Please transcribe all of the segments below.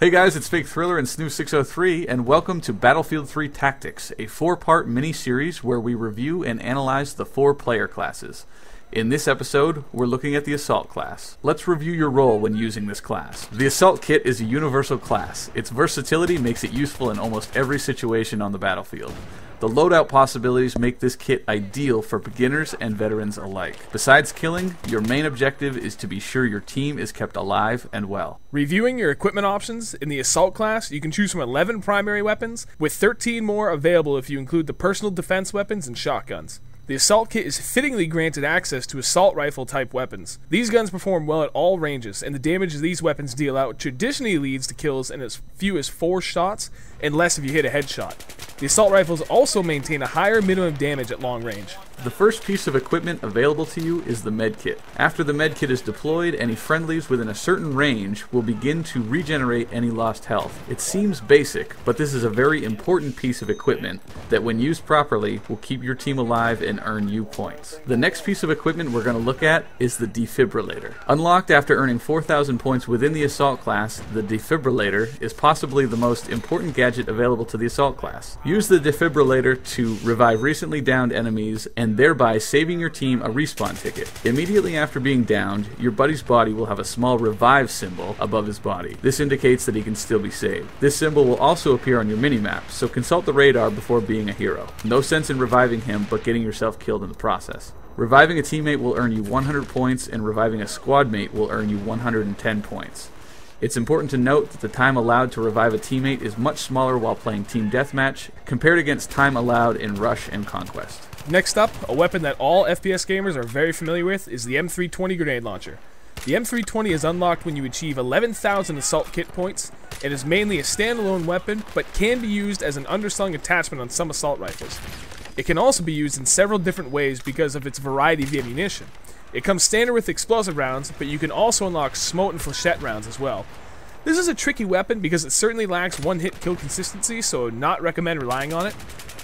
Hey guys, it's Fake Thriller and Snoo603, and welcome to Battlefield 3 Tactics, a 4-part mini-series where we review and analyze the 4 player classes. In this episode, we're looking at the Assault class. Let's review your role when using this class. The Assault Kit is a universal class. Its versatility makes it useful in almost every situation on the battlefield. The loadout possibilities make this kit ideal for beginners and veterans alike. Besides killing, your main objective is to be sure your team is kept alive and well. Reviewing your equipment options, in the Assault class, you can choose from 11 primary weapons, with 13 more available if you include the personal defense weapons and shotguns. The Assault Kit is fittingly granted access to assault rifle type weapons. These guns perform well at all ranges, and the damage these weapons deal out traditionally leads to kills in as few as 4 shots, and less if you hit a headshot. The assault rifles also maintain a higher minimum damage at long range. The first piece of equipment available to you is the medkit. After the medkit is deployed, any friendlies within a certain range will begin to regenerate any lost health. It seems basic, but this is a very important piece of equipment that when used properly will keep your team alive and earn you points. The next piece of equipment we're going to look at is the defibrillator. Unlocked after earning 4,000 points within the Assault class, the defibrillator is possibly the most important gadget available to the Assault class. Use the defibrillator to revive recently downed enemies and thereby saving your team a respawn ticket. Immediately after being downed, your buddy's body will have a small revive symbol above his body. This indicates that he can still be saved. This symbol will also appear on your minimap, so consult the radar before being a hero. No sense in reviving him, but getting yourself killed in the process. Reviving a teammate will earn you 100 points, and reviving a squad mate will earn you 110 points. It's important to note that the time allowed to revive a teammate is much smaller while playing Team Deathmatch, compared against time allowed in Rush and Conquest. Next up, a weapon that all FPS gamers are very familiar with is the M320 grenade launcher. The M320 is unlocked when you achieve 11,000 Assault Kit points, and is mainly a standalone weapon, but can be used as an underslung attachment on some assault rifles. It can also be used in several different ways because of its variety of ammunition. It comes standard with explosive rounds, but you can also unlock smote and flechette rounds as well. This is a tricky weapon because it certainly lacks one-hit kill consistency, so I would not recommend relying on it.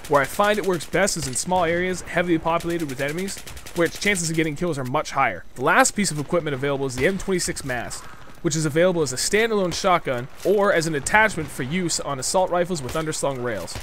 Where I find it works best is in small areas heavily populated with enemies, where its chances of getting kills are much higher. The last piece of equipment available is the M26 MAS, which is available as a standalone shotgun or as an attachment for use on assault rifles with underslung rails.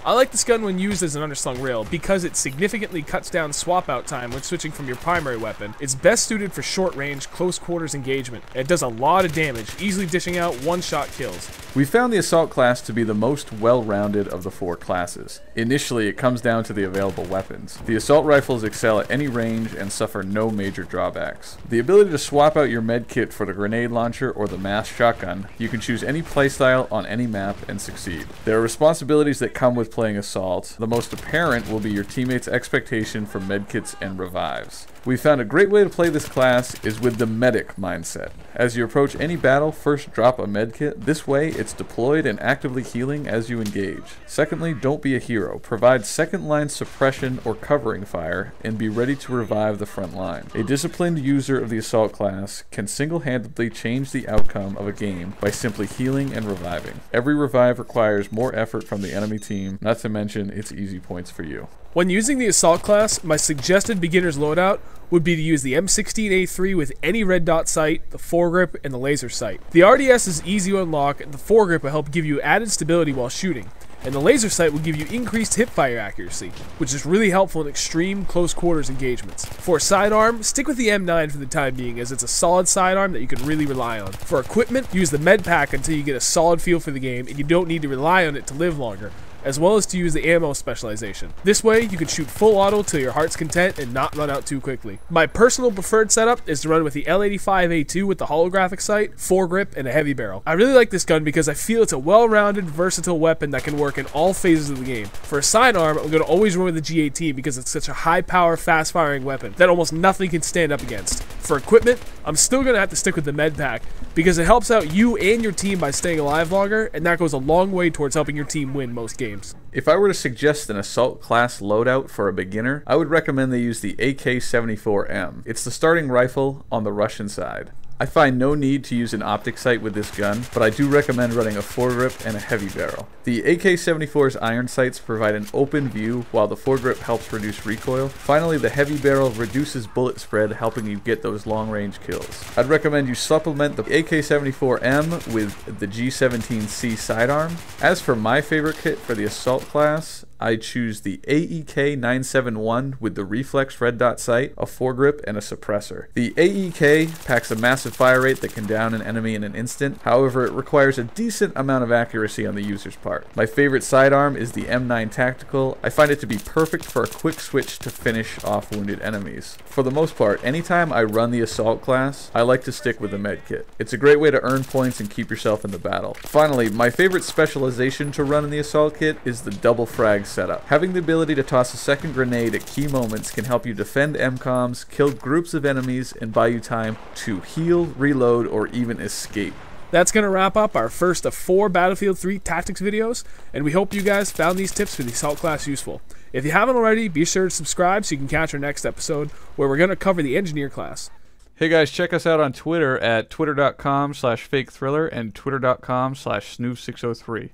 I like this gun when used as an underslung rail because it significantly cuts down swap out time when switching from your primary weapon. It's best suited for short range, close quarters engagement, and it does a lot of damage, easily dishing out one-shot kills. We found the Assault class to be the most well-rounded of the 4 classes. Initially, it comes down to the available weapons. The Assault rifles excel at any range and suffer no major drawbacks. The ability to swap out your medkit for the grenade launcher or the mass shotgun, you can choose any playstyle on any map and succeed. There are responsibilities that come with playing Assault. The most apparent will be your teammates' expectation for medkits and revives. We found a great way to play this class is with the medic mindset. As you approach any battle, first drop a medkit. This way, it's deployed and actively healing as you engage. Secondly, don't be a hero. Provide second-line suppression or covering fire, and be ready to revive the front line. A disciplined user of the Assault class can single-handedly change the outcome of a game by simply healing and reviving. Every revive requires more effort from the enemy team, not to mention it's easy points for you. When using the Assault class, my suggested beginner's loadout would be to use the M16A3 with any red dot sight, the foregrip, and the laser sight. The RDS is easy to unlock, and the foregrip will help give you added stability while shooting, and the laser sight will give you increased hipfire accuracy, which is really helpful in extreme close quarters engagements. For a sidearm, stick with the M9 for the time being, as it's a solid sidearm that you can really rely on. For equipment, use the med pack until you get a solid feel for the game, and you don't need to rely on it to live longer, as well as to use the ammo specialization. This way, you can shoot full auto till your heart's content and not run out too quickly. My personal preferred setup is to run with the L85A2 with the holographic sight, foregrip, and a heavy barrel. I really like this gun because I feel it's a well-rounded, versatile weapon that can work in all phases of the game. For a sidearm, I'm going to always run with the G18 because it's such a high-power, fast-firing weapon that almost nothing can stand up against. For equipment, I'm still going to have to stick with the med pack because it helps out you and your team by staying alive longer, and that goes a long way towards helping your team win most games. If I were to suggest an Assault class loadout for a beginner, I would recommend they use the AK-74M. It's the starting rifle on the Russian side. I find no need to use an optic sight with this gun, but I do recommend running a foregrip and a heavy barrel. The AK-74's iron sights provide an open view, while the foregrip helps reduce recoil. Finally, the heavy barrel reduces bullet spread, helping you get those long-range kills. I'd recommend you supplement the AK-74M with the G17C sidearm. As for my favorite kit for the assault class, I choose the AEK-971 with the reflex red dot sight, a foregrip, and a suppressor. The AEK packs a massive fire rate that can down an enemy in an instant. However, it requires a decent amount of accuracy on the user's part. My favorite sidearm is the M9 Tactical. I find it to be perfect for a quick switch to finish off wounded enemies. For the most part, anytime I run the assault class, I like to stick with the medkit. It's a great way to earn points and keep yourself in the battle. Finally, my favorite specialization to run in the assault kit is the double frag setup. Having the ability to toss a second grenade at key moments can help you defend MCOMs, kill groups of enemies, and buy you time to heal, reload, or even escape. That's going to wrap up our first of 4 Battlefield 3 tactics videos, and we hope you guys found these tips for the assault class useful. If you haven't already, be sure to subscribe so you can catch our next episode, where we're going to cover the engineer class. Hey guys, check us out on Twitter at twitter.com/fakethriller and twitter.com/snoof603.